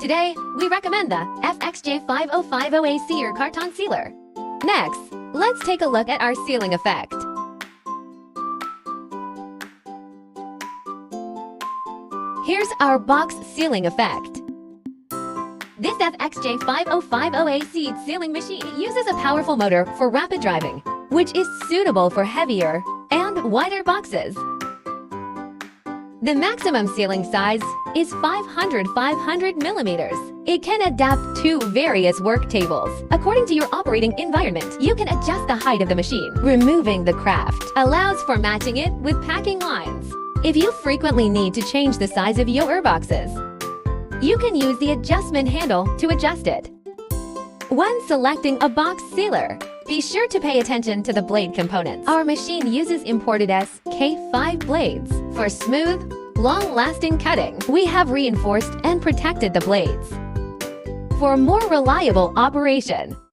Today, we recommend the FXJ-5050AC or Carton sealer. Next, let's take a look at our sealing effect. Here's our box sealing effect. This FXJ-5050AC sealing machine uses a powerful motor for rapid driving, which is suitable for heavier and wider boxes. The maximum sealing size is 500 millimeters. It can adapt to various work tables. According to your operating environment, you can adjust the height of the machine. Removing the craft allows for matching it with packing lines. If you frequently need to change the size of your boxes, you can use the adjustment handle to adjust it. When selecting a box sealer, be sure to pay attention to the blade components. Our machine uses imported SK5 blades for smooth, long-lasting cutting. We have reinforced and protected the blades for more reliable operation.